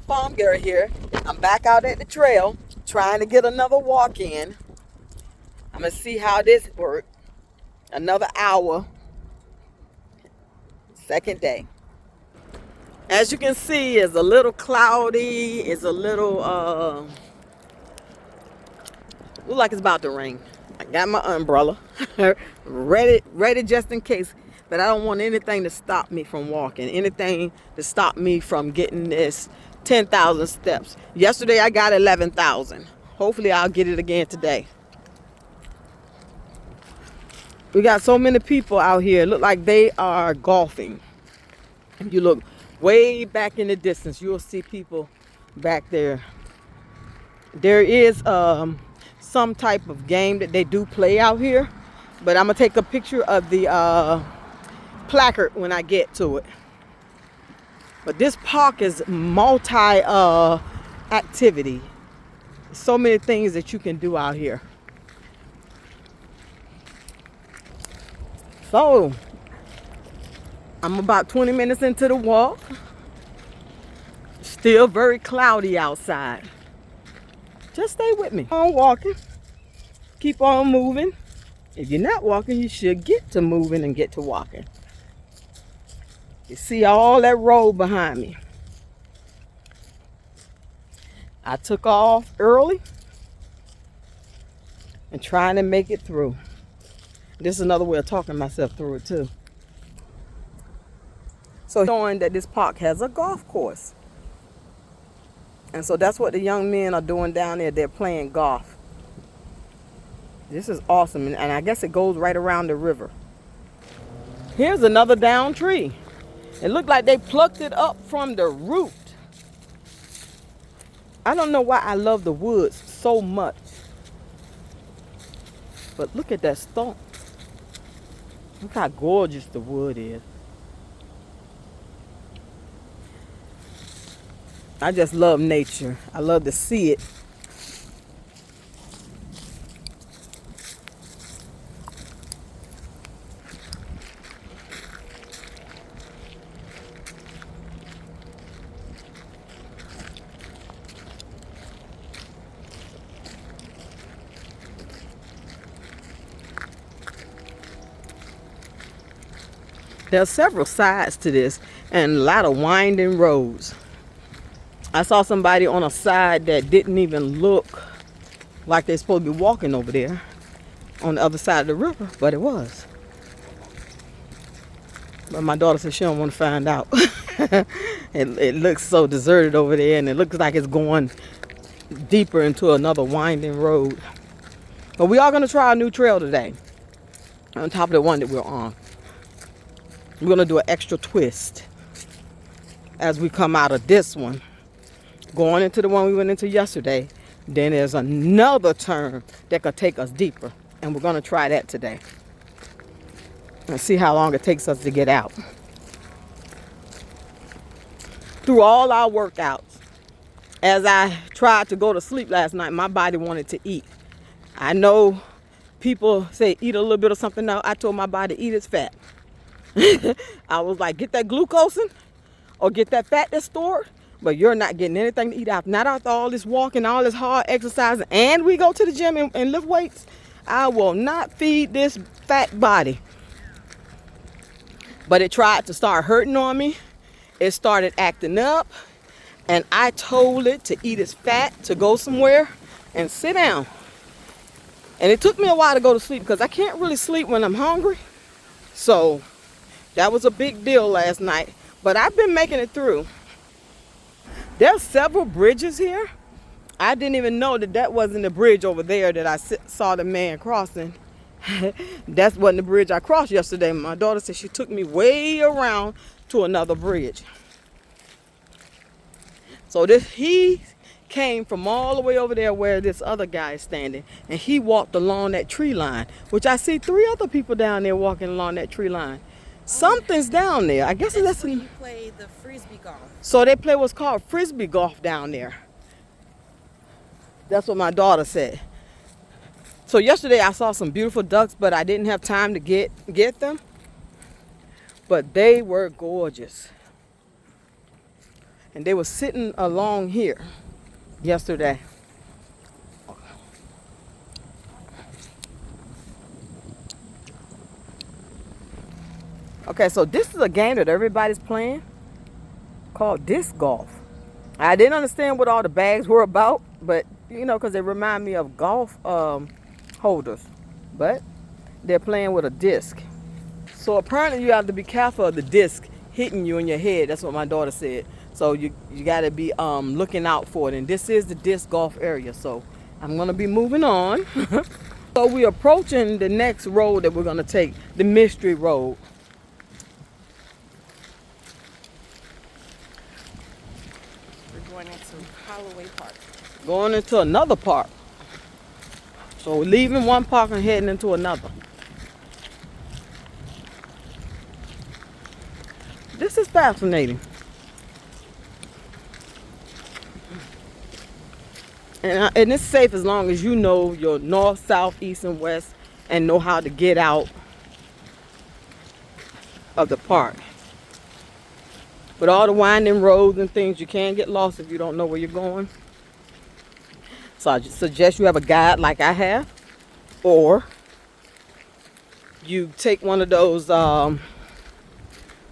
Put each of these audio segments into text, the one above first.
Farm Girl here. I'm back out at the trail trying to get another walk in. I'm going to see how this works. Another hour. Second day. As you can see, it's a little cloudy. It's a little, look like it's about to rain. I got my umbrella ready just in case. But I don't want anything to stop me from walking. Anything to stop me from getting this 10,000 steps. Yesterday I got 11,000. Hopefully I'll get it again today. We got so many people out here. It look like they are golfing. If you look way back in the distance, you'll see people back there. There is some type of game that they do play out here. But I'm going to take a picture of the placard when I get to it. But this park is multi-activity. So many things that you can do out here. So, I'm about 20 minutes into the walk. Still very cloudy outside. Just stay with me. Keep on walking. Keep on moving. If you're not walking, you should get to moving and get to walking. You see all that road behind me. I took off early and trying to make it through. This is another way of talking myself through it too. So showing that this park has a golf course. And so that's what the young men are doing down there. They're playing golf. This is awesome. And I guess it goes right around the river. Here's another down tree. It looked like they plucked it up from the root. I don't know why I love the woods so much. But look at that stump. Look how gorgeous the wood is. I just love nature. I love to see it. There are several sides to this and a lot of winding roads. I saw somebody on a side that didn't even look like they're supposed to be walking over there on the other side of the river, but it was. But my daughter said she don't want to find out. It looks so deserted over there, and it looks like it's going deeper into another winding road. But we are going to try a new trail today on top of the one that we're on. We're going to do an extra twist as we come out of this one. Going into the one we went into yesterday, then there's another turn that could take us deeper. And we're going to try that today. And see how long it takes us to get out. Through all our workouts, as I tried to go to sleep last night, my body wanted to eat. I know people say eat a little bit of something. No, I told my body eat its fat. I was like, get that glucose in, or get that fat that's stored, but you're not getting anything to eat out. Not after all this walking, all this hard exercising, and we go to the gym and lift weights. I will not feed this fat body. But it tried to start hurting on me. It started acting up, and I told it to eat its fat, to go somewhere and sit down. And it took me a while to go to sleep because I can't really sleep when I'm hungry. So that was a big deal last night, but I've been making it through. There's several bridges here. I didn't even know that wasn't the bridge over there that I saw the man crossing. That wasn't the bridge I crossed yesterday. My daughter said she took me way around to another bridge. So he came from all the way over there where this other guy is standing, and he walked along that tree line, which I see 3 other people down there walking along that tree line. Something's down there. I guess that's where you play the frisbee golf. So they play what's called frisbee golf down there. That's what my daughter said. So yesterday I saw some beautiful ducks, but I didn't have time to get them. But they were gorgeous. And they were sitting along here yesterday. Okay, so this is a game that everybody's playing called disc golf. I didn't understand what all the bags were about, but you know, because they remind me of golf holders. But they're playing with a disc. So apparently you have to be careful of the disc hitting you in your head. That's what my daughter said. So you got to be looking out for it. And this is the disc golf area. So I'm going to be moving on. So we're approaching the next road that we're going to take, the Mystery Road. We're going into Holloway Park. Going into another park. So we're leaving one park and heading into another. This is fascinating. And it's safe as long as you know your north, south, east, and west and know how to get out of the park. But all the winding roads and things, you can get lost if you don't know where you're going. So I just suggest you have a guide like I have, or you take one of those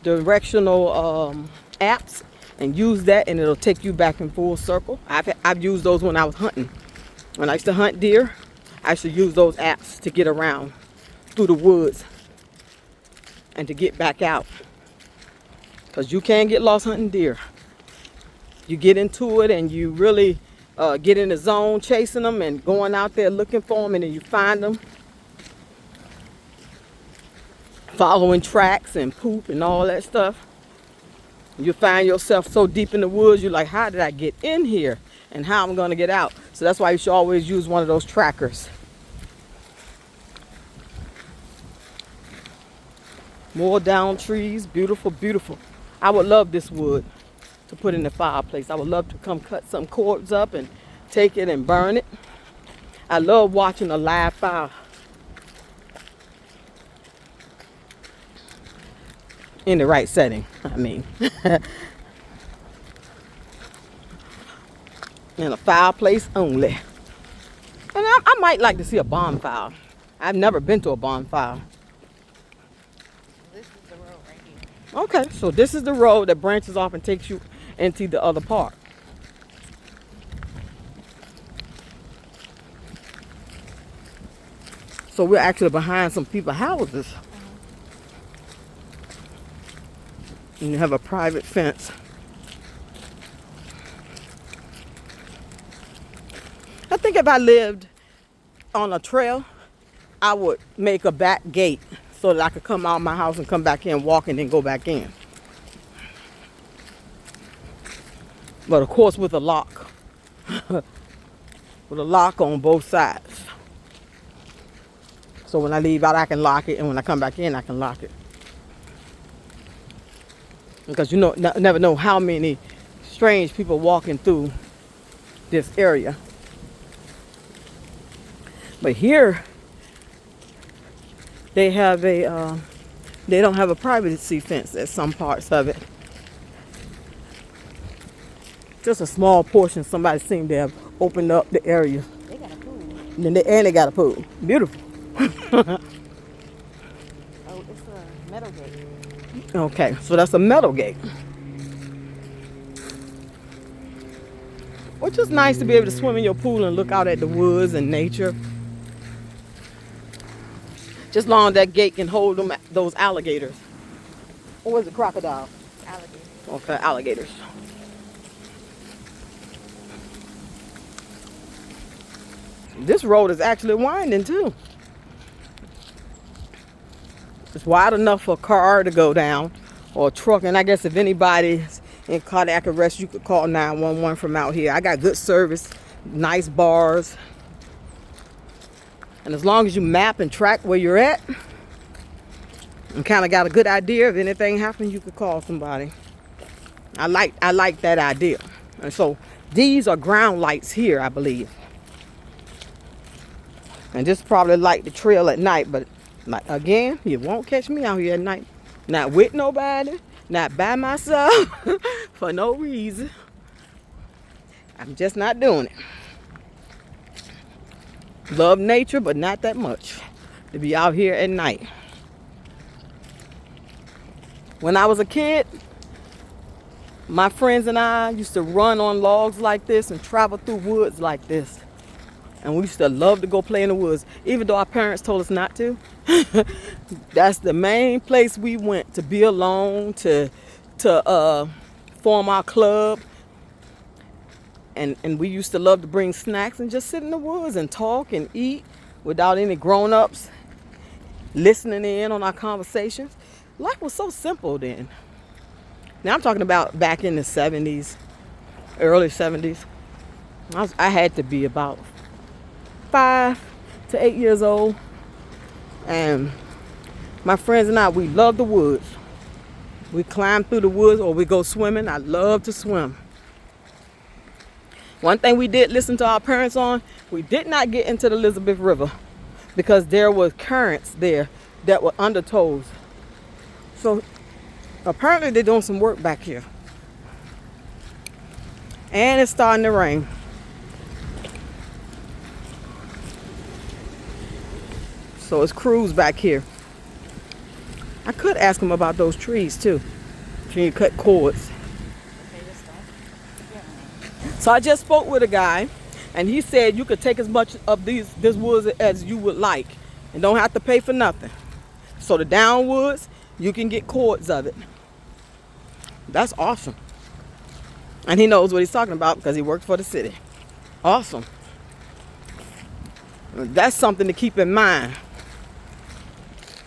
directional apps and use that, and it'll take you back in full circle. I've used those when I was hunting. When I used to hunt deer, I used to use those apps to get around through the woods and to get back out. Because you can get lost hunting deer. You get into it and you really get in the zone chasing them and going out there looking for them, and then you find them. Following tracks and poop and all that stuff. You find yourself so deep in the woods, you're like, how did I get in here? And how am I going to get out? So that's why you should always use one of those trackers. More down trees, beautiful, beautiful. I would love this wood to put in the fireplace. I would love to come cut some cords up and take it and burn it. I love watching a live fire. In the right setting, I mean. In a fireplace only. And I might like to see a bonfire. I've never been to a bonfire. This is the road right here. Okay, so this is the road that branches off and takes you into the other park. So we're actually behind some people's houses. And you have a private fence. I think if I lived on a trail, I would make a back gate so that I could come out of my house and come back in, walk, and then go back in. But of course with a lock. With a lock on both sides. So when I leave out, I can lock it, and when I come back in, I can lock it. Because you know, never know how many strange people walking through this area. But here, they have a, they don't have a privacy fence at some parts of it. Just a small portion. Somebody seemed to have opened up the area. They got a pool. And they got a pool. Beautiful. Oh, it's a metal gate. Okay, so that's a metal gate. Which is nice to be able to swim in your pool and look out at the woods and nature. Just long as that gate can hold them, those alligators. Or was it crocodile? Alligator. Okay, alligators. This road is actually winding too. It's wide enough for a car to go down or a truck. And I guess if anybody's in cardiac arrest, you could call 911 from out here. I got good service, nice bars. And as long as you map and track where you're at and kind of got a good idea if anything happens, you could call somebody. I like that idea. And so these are ground lights here, I believe. And this probably like the trail at night, but like, again, you won't catch me out here at night. Not with nobody, Not by myself for no reason. I'm just not doing it. Love nature, but not that much to be out here at night. When I was a kid, my friends and I used to run on logs like this and travel through woods like this. And we used to love to go play in the woods, even though our parents told us not to. That's the main place we went, to be alone, to form our club. And we used to love to bring snacks and just sit in the woods and talk and eat without any grown-ups listening in on our conversations. Life was so simple then. Now I'm talking about back in the 70s, early 70s. I had to be about 5 to 8 years old. And my friends and I, we loved the woods. We climb through the woods or we go swimming. I love to swim. One thing we did listen to our parents on, we did not get into the Elizabeth River because there were currents there that were undertows. So apparently they're doing some work back here. And it's starting to rain. So it's crews back here. I could ask them about those trees too. Can you cut cords? So I just spoke with a guy, and he said you could take as much of this woods as you would like and don't have to pay for nothing. So the down woods, you can get cords of it. That's awesome. And he knows what he's talking about because he worked for the city. Awesome. That's something to keep in mind.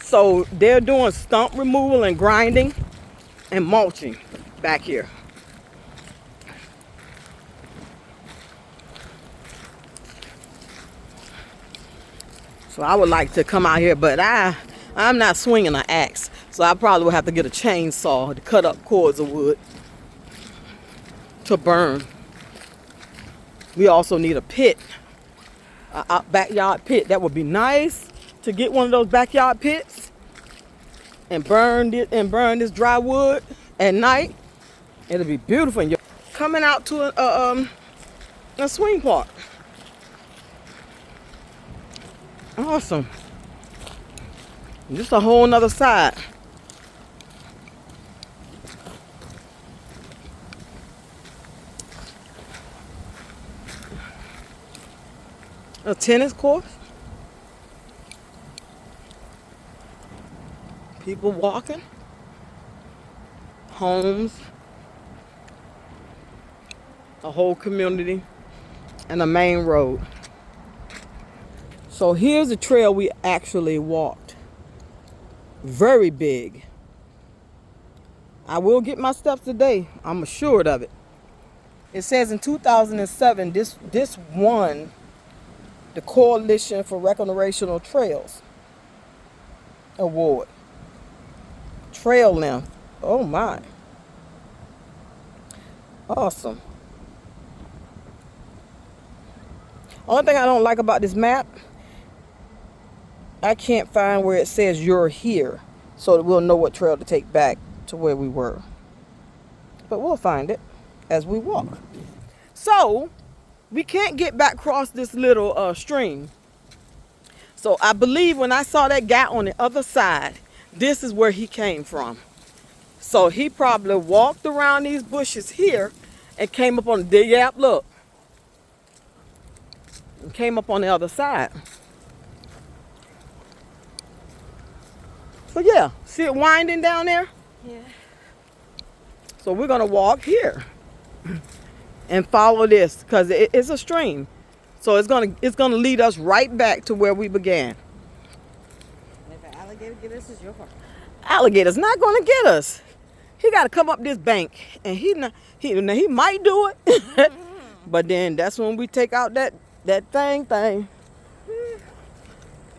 So they're doing stump removal and grinding and mulching back here. So I would like to come out here, but I'm not swinging an axe. So I probably would have to get a chainsaw to cut up cords of wood to burn. We also need a pit, a backyard pit. That would be nice to get one of those backyard pits and burn this dry wood at night. It'll be beautiful. And you're coming out to a swing park. Awesome. Just a whole nother side. A tennis court. People walking. Homes. A whole community. And a main road. So here's a trail we actually walked. Very big. I will get my steps today. I'm assured of it. It says in 2007, this won the Coalition for Recreational Trails Award. Trail length. Oh my. Awesome. Only thing I don't like about this map, I can't find where it says you're here, so that we'll know what trail to take back to where we were. But we'll find it as we walk. So we can't get back across this little stream. So I believe when I saw that guy on the other side, this is where he came from. So he probably walked around these bushes here and came up on the yap, look. And came up on the other side. So yeah, see it winding down there? Yeah. So we're gonna walk here and follow this because it's a stream. So it's gonna lead us right back to where we began. If an alligator get us, it's your fault. Alligator's not gonna get us. He gotta come up this bank, and he might do it. But then that's when we take out that thing.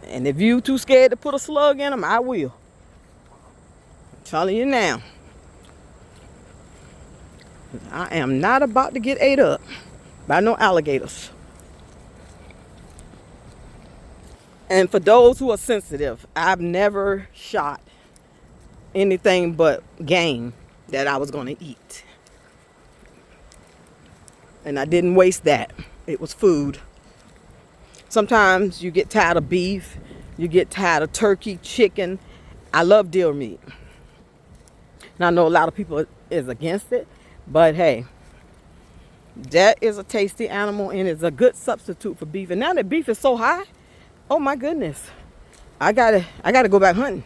And if you too scared to put a slug in him, I will. I'm telling you now. I am not about to get ate up by no alligators. And for those who are sensitive, I've never shot anything but game that I was going to eat. And I didn't waste that. It was food. Sometimes you get tired of beef. You get tired of turkey, chicken. I love deer meat. And I know a lot of people is against it. But hey, that is a tasty animal and it's a good substitute for beef. And now that beef is so high, oh my goodness. I gotta go back hunting.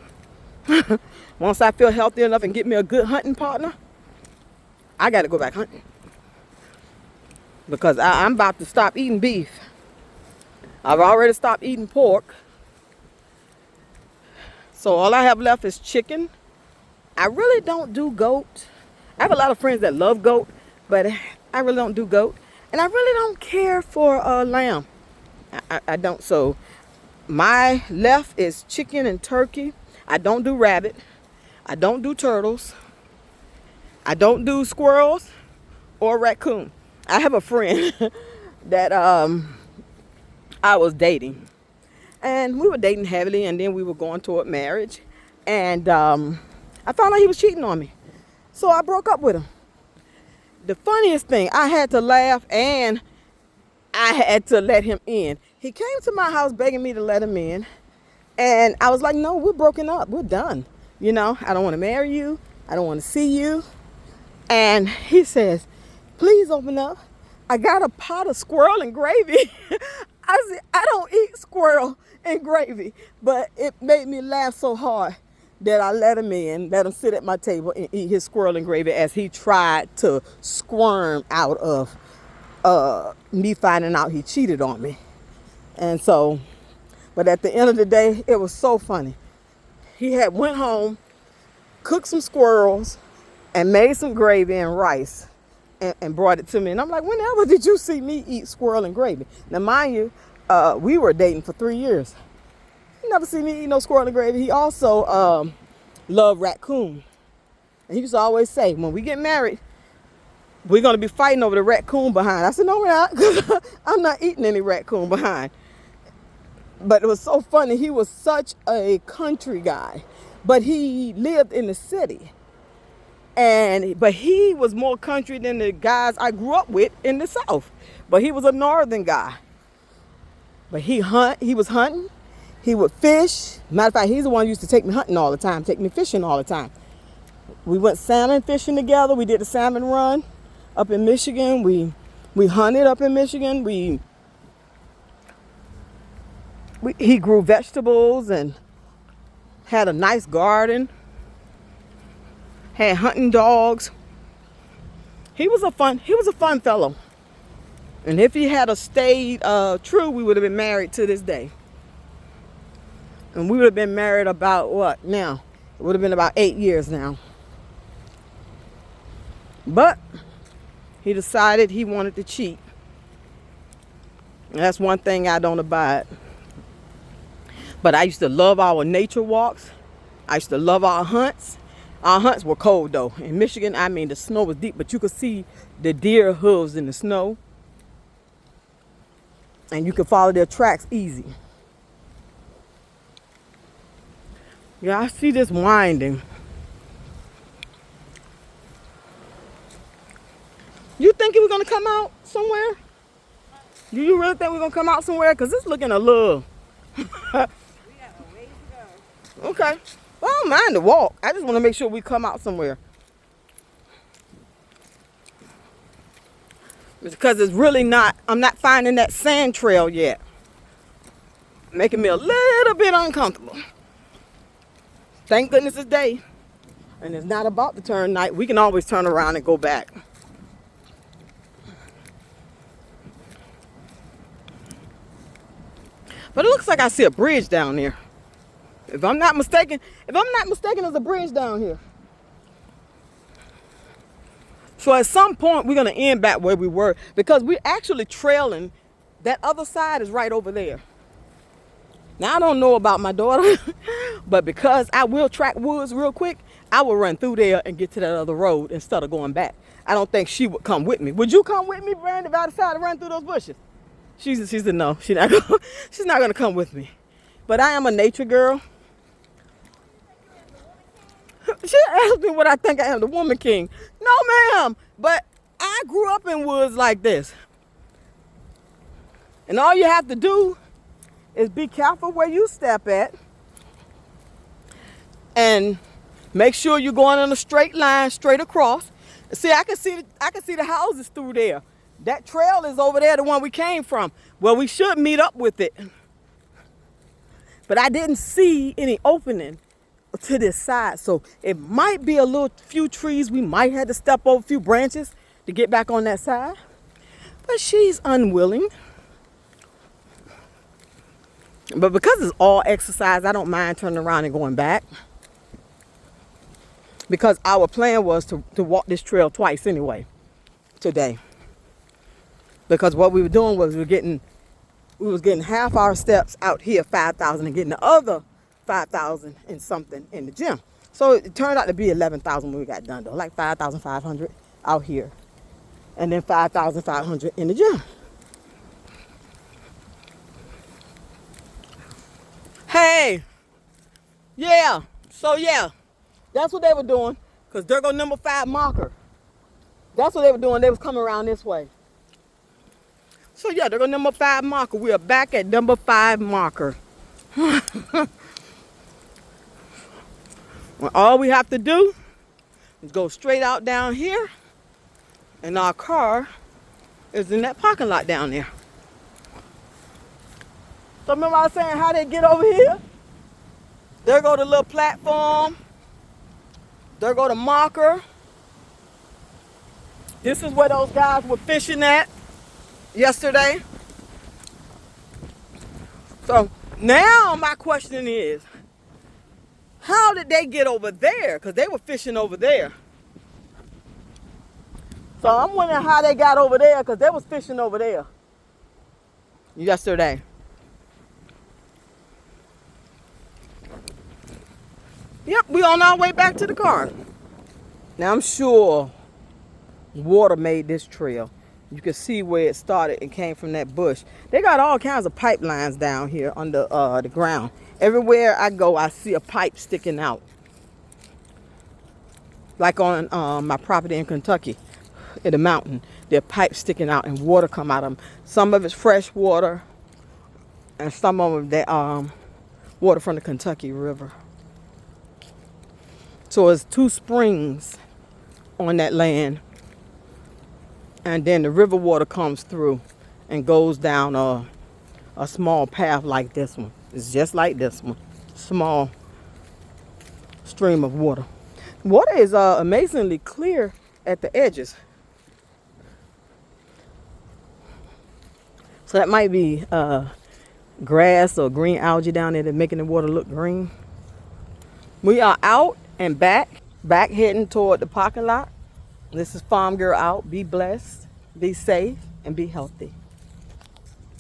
Once I feel healthy enough and get me a good hunting partner, I gotta go back hunting. Because I'm about to stop eating beef. I've already stopped eating pork. So all I have left is chicken. I really don't do goat. I have a lot of friends that love goat, but I really don't do goat. And I really don't care for lamb. I don't. So my left is chicken and turkey. I don't do rabbit. I don't do turtles. I don't do squirrels or raccoon. I have a friend that I was dating. And we were dating heavily, and then we were going toward marriage. And I found out he was cheating on me. So I broke up with him. The funniest thing, I had to laugh and I had to let him in. He came to my house begging me to let him in. And I was like, no, we're broken up. We're done. You know, I don't want to marry you. I don't want to see you. And he says, please open up. I got a pot of squirrel and gravy. I said, I don't eat squirrel and gravy. But it made me laugh so hard that I let him in, let him sit at my table and eat his squirrel and gravy as he tried to squirm out of me finding out he cheated on me. And so, but at the end of the day, it was so funny. He had went home, cooked some squirrels, and made some gravy and rice and brought it to me. And I'm like, whenever did you see me eat squirrel and gravy? Now, mind you, we were dating for 3 years. He never seen me eat no squirrel and gravy. He also loved raccoon. And he used to always say, when we get married, we're going to be fighting over the raccoon behind. I said, no, we're not, because I'm not eating any raccoon behind. But it was so funny. He was such a country guy, but he lived in the city. But he was more country than the guys I grew up with in the South. But he was a northern guy. But he was hunting. He would fish. Matter of fact, he's the one who used to take me hunting all the time, take me fishing all the time. We went salmon fishing together. We did the salmon run up in Michigan. We hunted up in Michigan. He grew vegetables and had a nice garden. Had hunting dogs. He was a fun fellow. And if he had stayed true, we would have been married to this day. And we would have been married about what now? It would have been about 8 years now. But he decided he wanted to cheat. And that's one thing I don't abide. But I used to love our nature walks. I used to love our hunts. Our hunts were cold though. In Michigan, I mean, the snow was deep, but you could see the deer hooves in the snow. And you could follow their tracks easy. Yeah, I see this winding. You think it was going to come out somewhere? Do you really think we're going to come out somewhere? Because it's looking a little... We got a ways to go. Okay. Well, I don't mind the walk. I just want to make sure we come out somewhere. Because it's really not, I'm not finding that sand trail yet. Making me a little bit uncomfortable. Thank goodness it's day. And it's not about to turn night. We can always turn around and go back. But it looks like I see a bridge down there. If I'm not mistaken, there's a bridge down here. So at some point, we're going to end back where we were because we're actually trailing. That other side is right over there. Now, I don't know about my daughter, but because I will track woods real quick, I will run through there and get to that other road instead of going back. I don't think she would come with me. Would you come with me, Brandon, if I decide to run through those bushes? She's a no. She's not going to come with me. But I am a nature girl. She asked me what I think I am, the woman king. No, ma'am. But I grew up in woods like this. And all you have to do is be careful where you step at. And make sure you're going in a straight line, straight across. See, I can see the houses through there. That trail is over there, the one we came from. Well, we should meet up with it. But I didn't see any opening to this side. So it might be a little few trees. We might have to step over a few branches to get back on that side. But she's unwilling. But because it's all exercise, I don't mind turning around and going back. Because our plan was to walk this trail twice anyway, today. Because what we were doing was we was getting half our steps out here, 5,000, and getting the other 5,000 and something in the gym. So it turned out to be 11,000 when we got done though, like 5,500 out here. And then 5,500 in the gym. Hey, yeah, so yeah. That's what they were doing, because there go number 5 marker. That's what they were doing. They was coming around this way. So yeah, there go number 5 marker. We are back at number 5 marker. Well, all we have to do is go straight out down here, and our car is in that parking lot down there. So remember I was saying how they get over here? There go the little platform. There go the marker. This is where those guys were fishing at yesterday. So now my question is, how did they get over there? Because they were fishing over there. So I'm wondering how they got over there, because they was fishing over there yesterday. Yep, we on our way back to the car. Now I'm sure water made this trail. You can see where it started and came from that bush. They got all kinds of pipelines down here under the ground. Everywhere I go, I see a pipe sticking out. Like on my property in Kentucky, in the mountain, there are pipes sticking out and water come out of them. Some of it's fresh water, and some of them that water from the Kentucky River. So it's 2 springs on that land. And then the river water comes through and goes down a small path like this one. It's just like this one. Small stream of water. Water is amazingly clear at the edges. So that might be grass or green algae down there that's making the water look green. We are out and back heading toward the parking lot. This is Farm Girl out. Be blessed, be safe, and be healthy.